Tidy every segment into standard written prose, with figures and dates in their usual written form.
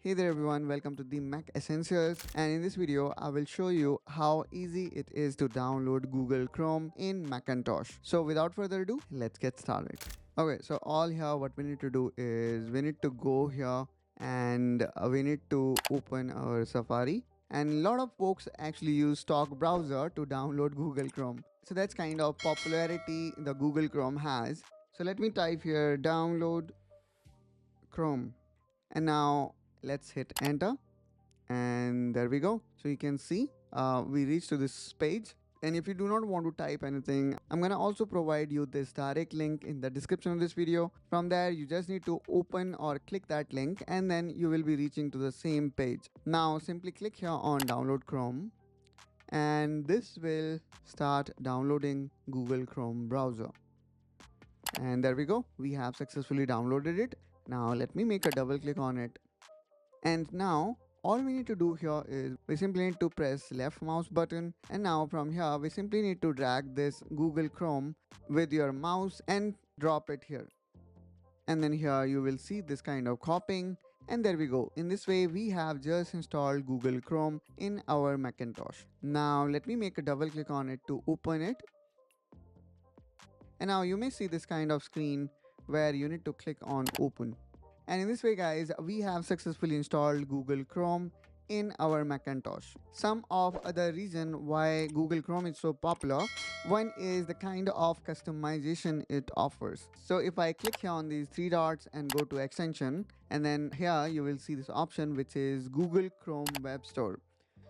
Hey there everyone, welcome to the Mac Essentials, and in this video I will show you how easy it is to download Google Chrome in Macintosh. So without further ado, let's get started. Okay, so all here what we need to do is we need to go here and we need to open our Safari. And a lot of folks actually use stock browser to download Google Chrome. So that's kind of popularity the Google Chrome has. So let me type here download Chrome, and now let's hit enter, and there we go. So you can see we reached to this page. And if you do not want to type anything, I'm gonna also provide you this direct link in the description of this video. From there you just need to open or click that link, and then you will be reaching to the same page. Now simply click here on download Chrome, and this will start downloading Google Chrome browser. And there we go, we have successfully downloaded it. Now let me make a double click on it, and now all we need to do here is we simply need to press left mouse button, and now from here we simply need to drag this Google Chrome with your mouse and drop it here. And then here you will see this kind of copying, and there we go. In this way we have just installed Google Chrome in our Macintosh. Now let me make a double click on it to open it, and now you may see this kind of screen where you need to click on open. And in this way guys, we have successfully installed Google Chrome in our Macintosh. Some of the reason why Google Chrome is so popular, one is the kind of customization it offers. So if I click here on these three dots and go to extension, and then here you will see this option which is Google Chrome Web Store.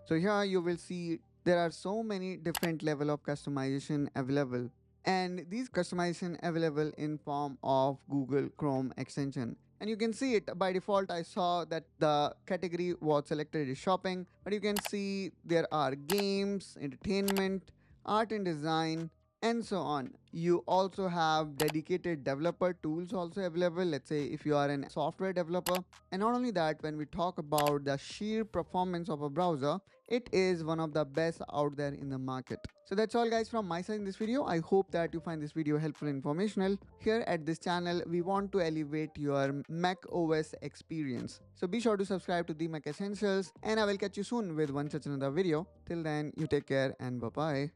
So here you will see there are so many different level of customization available, and these customization available in form of Google Chrome extension. And you can see it by default. I saw that the category was selected is shopping, but you can see there are games, entertainment, art and design, and so on. You also have dedicated developer tools also available, let's say if you are a software developer. And not only that, when we talk about the sheer performance of a browser, it is one of the best out there in the market. So that's all guys from my side in this video. I hope that you find this video helpful and informational. Here at this channel we want to elevate your Mac OS experience. So be sure to subscribe to the Mac Essentials, and I will catch you soon with one such another video. Till then, you take care and bye bye.